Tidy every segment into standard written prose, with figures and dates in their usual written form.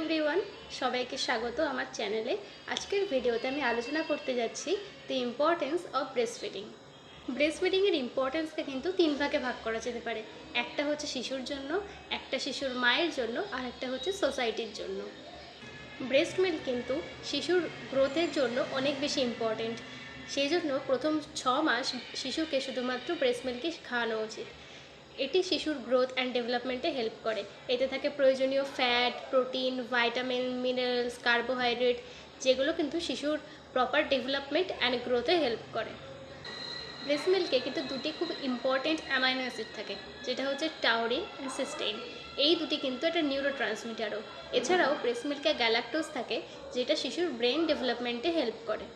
Everyone, সবাইকে স্বাগত আমার চ্যানেলে। আজকের ভিডিওতে আমি আলোচনা করতে যাচ্ছি the importance of breastfeeding. ব্রেস্ট ফিডিংয়ের ইম্পর্টেন্সকে কিন্তু তিন ভাগে ভাগ করা যেতে পারে। একটা হচ্ছে শিশুর জন্য, একটা শিশুর মায়ের জন্য, আর একটা হচ্ছে সোসাইটির জন্য। ব্রেস্ট মিল্ক কিন্তু শিশুর গ্রোথের জন্য অনেক বেশি ইম্পর্টেন্ট। সেই জন্য প্রথম 6 মাস শিশুকে শুধুমাত্র ব্রেস্ট মিল্কই খাওয়ানো উচিত। এটি শিশুর গ্রোথ অ্যান্ড ডেভেলপমেন্টে হেল্প করে। এতে থাকে প্রয়োজনীয় fat, protein, vitamin, minerals, carbohydrate, যেগুলো কিন্তু শিশুর প্রপার ডেভেলপমেন্ট অ্যান্ড গ্রোথে হেল্প করে। ব্রেস্ট মিল্কে কিন্তু দুটি খুব ইম্পর্টেন্ট অ্যামাইনো অ্যাসিড থাকে, যেটা হচ্ছে টাউরিন অ্যান্ড সিস্টেইন। এই দুটি কিন্তু একটা নিউরো ট্রান্সমিটারও। এছাড়াও ব্রেস্ট মিল্কে গ্যালাক্টোজ থাকে, যেটা শিশুর ব্রেন ডেভেলপমেন্টে হেল্প করে।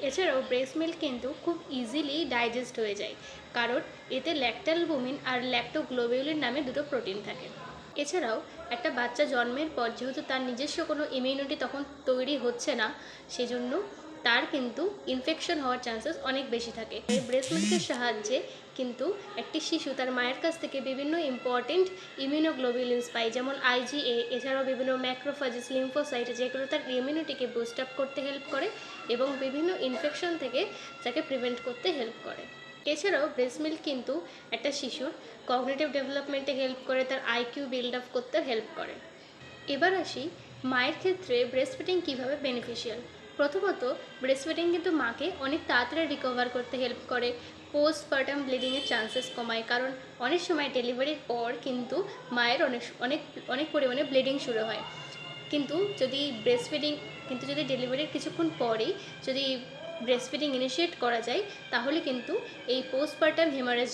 এছাড়াও ব্রেস্ট মিল্ক কিন্তু খুব ইজিলি ডাইজেস্ট হয়ে যায়, কারণ এতে ল্যাকটালবুমিন আর ল্যাক্টোগ্লোবিউলিন নামে দুটো প্রোটিন থাকে। এছাড়াও একটা বাচ্চা জন্মের পর যেহেতু তার নিজস্ব কোনো ইমিউনিটি তখন তৈরি হচ্ছে না, সেজন্য তার কিন্তু ইনফেকশন হওয়ার চান্সেস অনেক বেশি থাকে। এই ব্রেস্ট মিল্কের সাহায্যে কিন্তু একটি শিশু তার মায়ের কাছ থেকে বিভিন্ন ইম্পর্টেন্ট ইমিউনোগ্লোবিউলিনস পায়, যেমন IgA, এছাড়াও বিভিন্ন ম্যাক্রোফাজেস, লিম্ফোসাইট, যেগুলো তার ইমিউনিটিকে বুস্ট আপ করতে হেল্প করে এবং বিভিন্ন ইনফেকশন থেকে তাকে প্রিভেন্ট করতে হেল্প করে। এছাড়াও ব্রেস্ট মিল্ক কিন্তু একটা শিশুর কগনিটিভ ডেভেলপমেন্টে হেল্প করে, তার IQ বিল্ড আপ করতে হেল্প করে। এবার আসি মায়ের ক্ষেত্রে ব্রেস্ট ফিডিং কীভাবে বেনিফিশিয়াল। প্রথমত, ব্রেস্ট ফিডিং কিন্তু মাকে অনেক তাড়াতাড়ি রিকভার করতে হেল্প করে। পোস্টপার্টাম ব্লিডিংয়ের চান্সেস কমায়, কারণ অনেক সময় ডেলিভারির পর কিন্তু মায়ের অনেক পরিমাণে ব্লিডিং শুরু হয়। কিন্তু যদি ডেলিভারির কিছুক্ষণ পরেই যদি ব্রেস্ট ফিডিং ইনিশিয়েট করা যায়, তাহলে কিন্তু এই পোস্টপার্টাম হেমারেজ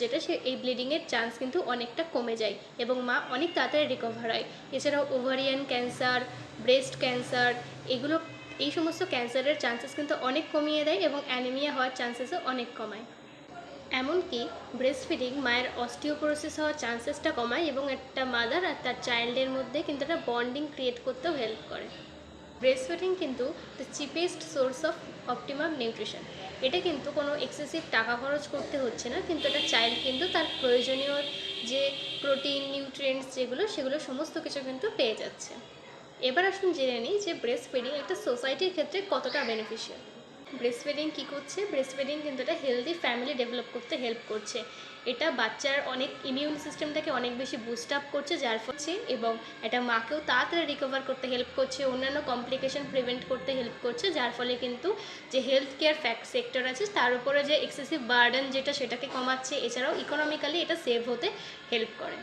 এই ব্লিডিংয়ের চান্স কিন্তু অনেকটা কমে যায় এবং মা অনেক তাড়াতাড়ি রিকভার হয়। এছাড়াও ওভারিয়ান ক্যান্সার, ব্রেস্ট ক্যান্সার, এই সমস্ত ক্যান্সারের চান্সেস কিন্তু অনেক কমিয়ে দেয় এবং অ্যানিমিয়া হওয়ার চান্সেসও অনেক কমায়। এমনকি ব্রেস্ট ফিডিং মায়ের অস্টিওপোরোসিস হওয়ার চান্সেসটা কমায় এবং একটা মাদার আর তার চাইল্ডের মধ্যে কিন্তু একটা বন্ডিং ক্রিয়েট করতেও হেল্প করে। ব্রেস্ট ফিডিং কিন্তু the cheapest source of optimum nutrition. এটা কিন্তু কোনো এক্সেসিভ টাকা খরচ করতে হচ্ছে না, কিন্তু একটা চাইল্ড কিন্তু তার প্রয়োজনীয় যে প্রোটিন, নিউট্রিয়েন্টস সেগুলো সমস্ত কিছু কিন্তু পেয়ে যাচ্ছে। এবার আসুন জেনে নিই যে ব্রেস্ট ফিডিং একটা সোসাইটির ক্ষেত্রে কতটা বেনিফিশিয়াল। ব্রেস্ট ফিডিং কী করছে? ব্রেস্ট ফিডিং কিন্তু একটা হেলদি ফ্যামিলি ডেভেলপ করতে হেল্প করছে। এটা বাচ্চার ইমিউন সিস্টেমটাকে অনেক বেশি বুস্ট আপ করছে, যার ফলে এবং এটা মাকেও তাড়াতাড়ি রিকভার করতে হেল্প করছে, অন্যান্য কমপ্লিকেশন প্রিভেন্ট করতে হেল্প করছে, যার ফলে কিন্তু যে হেলথ কেয়ার সেক্টর আছে তার উপরে যে এক্সেসিভ বার্ডেন সেটাকে কমাচ্ছে। এছাড়াও ইকোনমিক্যালি এটা সেভ হতে হেল্প করে।